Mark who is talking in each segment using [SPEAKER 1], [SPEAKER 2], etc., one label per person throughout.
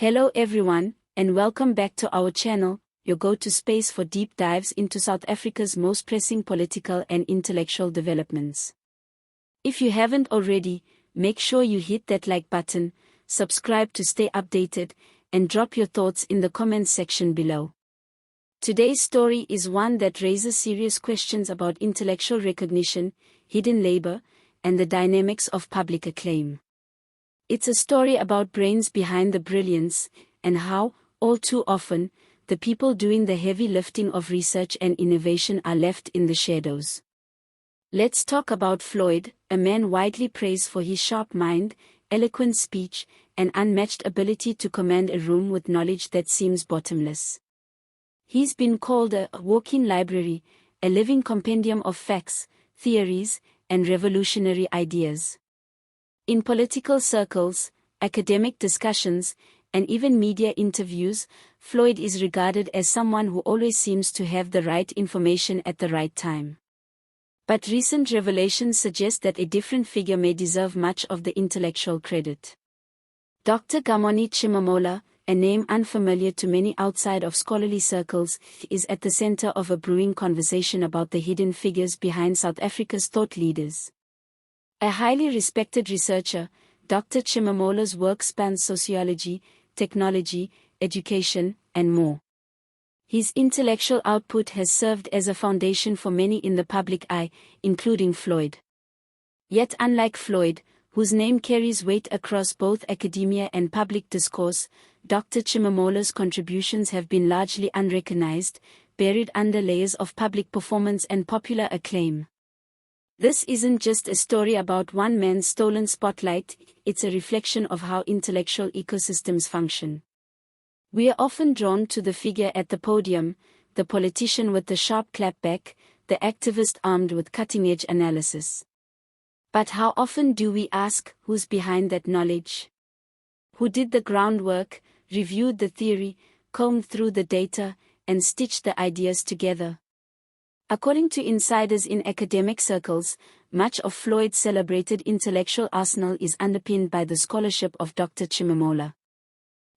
[SPEAKER 1] Hello everyone, and welcome back to our channel, your go-to space for deep dives into South Africa's most pressing political and intellectual developments. If you haven't already, make sure you hit that like button, subscribe to stay updated, and drop your thoughts in the comments section below. Today's story is one that raises serious questions about intellectual recognition, hidden labor, and the dynamics of public acclaim. It's a story about brains behind the brilliance, and how, all too often, the people doing the heavy lifting of research and innovation are left in the shadows. Let's talk about Floyd, a man widely praised for his sharp mind, eloquent speech, and unmatched ability to command a room with knowledge that seems bottomless. He's been called a walking library, a living compendium of facts, theories, and revolutionary ideas. In political circles, academic discussions, and even media interviews, Floyd is regarded as someone who always seems to have the right information at the right time. But recent revelations suggest that a different figure may deserve much of the intellectual credit. Dr. Gumani Tshimomola, a name unfamiliar to many outside of scholarly circles, is at the center of a brewing conversation about the hidden figures behind South Africa's thought leaders. A highly respected researcher, Dr. Tshimomola's work spans sociology, technology, education, and more. His intellectual output has served as a foundation for many in the public eye, including Floyd. Yet unlike Floyd, whose name carries weight across both academia and public discourse, Dr. Tshimomola's contributions have been largely unrecognized, buried under layers of public performance and popular acclaim. This isn't just a story about one man's stolen spotlight, it's a reflection of how intellectual ecosystems function. We are often drawn to the figure at the podium, the politician with the sharp clapback, the activist armed with cutting-edge analysis. But how often do we ask, who's behind that knowledge? Who did the groundwork, reviewed the theory, combed through the data, and stitched the ideas together? According to insiders in academic circles, much of Floyd's celebrated intellectual arsenal is underpinned by the scholarship of Dr. Tshimomola.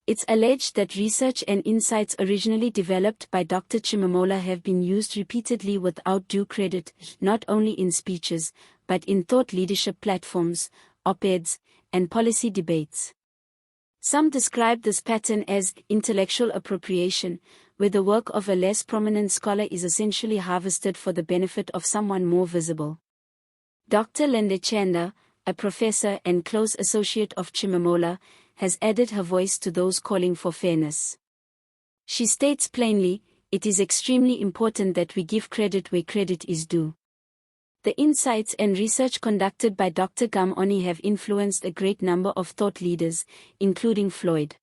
[SPEAKER 1] It's alleged that research and insights originally developed by Dr. Tshimomola have been used repeatedly without due credit, not only in speeches, but in thought leadership platforms, op-eds, and policy debates. Some describe this pattern as intellectual appropriation, where the work of a less prominent scholar is essentially harvested for the benefit of someone more visible. Dr. Linda Chanda, a professor and close associate of Tshimomola, has added her voice to those calling for fairness. She states plainly, "It is extremely important that we give credit where credit is due." The insights and research conducted by Dr. Gumani have influenced a great number of thought leaders, including Floyd.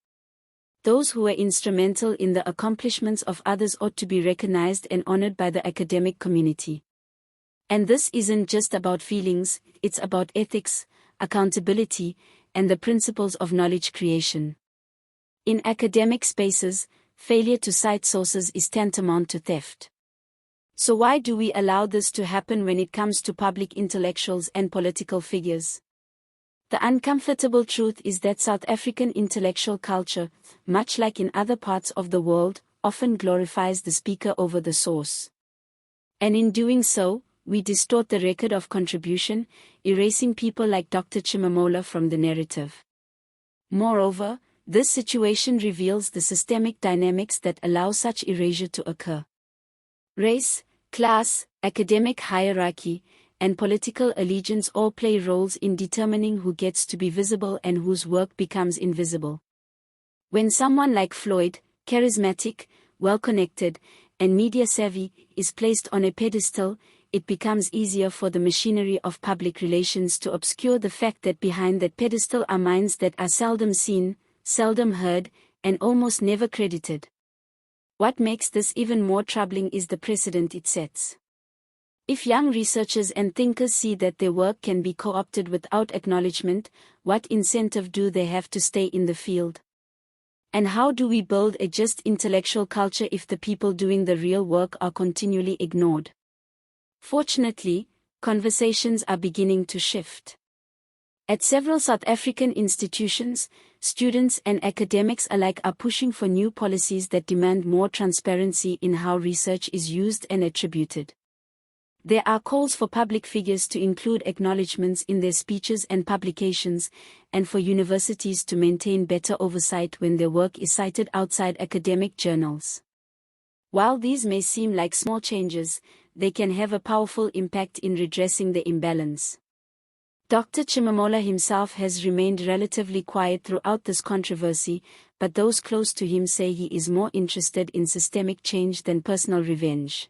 [SPEAKER 1] Those who were instrumental in the accomplishments of others ought to be recognized and honored by the academic community. And this isn't just about feelings, it's about ethics, accountability, and the principles of knowledge creation. In academic spaces, failure to cite sources is tantamount to theft. So why do we allow this to happen when it comes to public intellectuals and political figures? The uncomfortable truth is that South African intellectual culture, much like in other parts of the world, often glorifies the speaker over the source. And in doing so, we distort the record of contribution, erasing people like Dr. Tshimomola from the narrative. Moreover, this situation reveals the systemic dynamics that allow such erasure to occur. Race, class, academic hierarchy, and political allegiance all play roles in determining who gets to be visible and whose work becomes invisible. When someone like Floyd, charismatic, well-connected, and media-savvy, is placed on a pedestal, it becomes easier for the machinery of public relations to obscure the fact that behind that pedestal are minds that are seldom seen, seldom heard, and almost never credited. What makes this even more troubling is the precedent it sets. If young researchers and thinkers see that their work can be co-opted without acknowledgement, what incentive do they have to stay in the field? And how do we build a just intellectual culture if the people doing the real work are continually ignored? Fortunately, conversations are beginning to shift. At several South African institutions, students and academics alike are pushing for new policies that demand more transparency in how research is used and attributed. There are calls for public figures to include acknowledgements in their speeches and publications, and for universities to maintain better oversight when their work is cited outside academic journals. While these may seem like small changes, they can have a powerful impact in redressing the imbalance. Dr. Tshimomola himself has remained relatively quiet throughout this controversy, but those close to him say he is more interested in systemic change than personal revenge.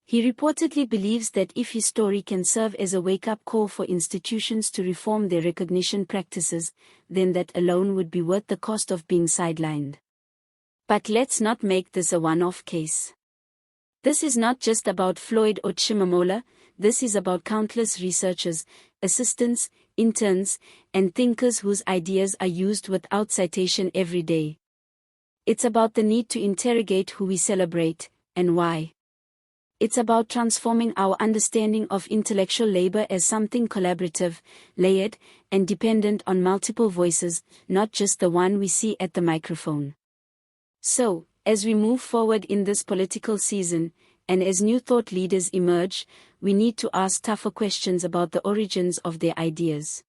[SPEAKER 1] He reportedly believes that if his story can serve as a wake-up call for institutions to reform their recognition practices, then that alone would be worth the cost of being sidelined. But let's not make this a one-off case. This is not just about Floyd or Tshimomola, this is about countless researchers, assistants, interns, and thinkers whose ideas are used without citation every day. It's about the need to interrogate who we celebrate, and why. It's about transforming our understanding of intellectual labor as something collaborative, layered, and dependent on multiple voices, not just the one we see at the microphone. So, as we move forward in this political season, and as new thought leaders emerge, we need to ask tougher questions about the origins of their ideas.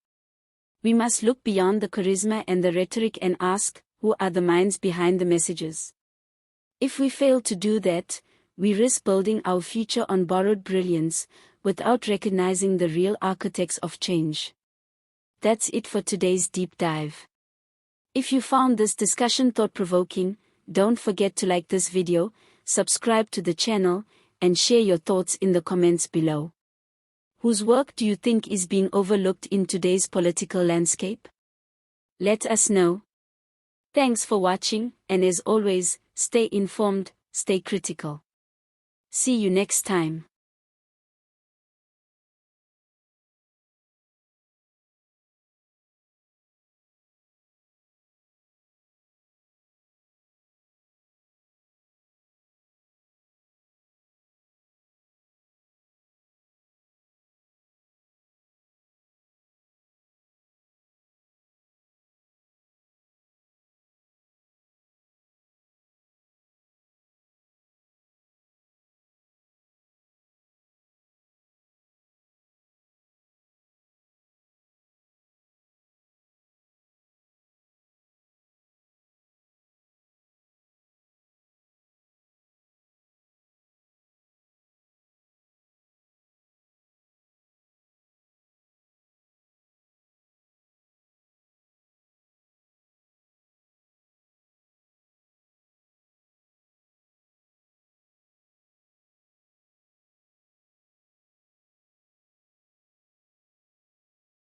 [SPEAKER 1] We must look beyond the charisma and the rhetoric and ask, who are the minds behind the messages? If we fail to do that, we risk building our future on borrowed brilliance, without recognizing the real architects of change. That's it for today's deep dive. If you found this discussion thought-provoking, don't forget to like this video, subscribe to the channel, and share your thoughts in the comments below. Whose work do you think is being overlooked in today's political landscape? Let us know. Thanks for watching, and as always, stay informed, stay critical. See you next time.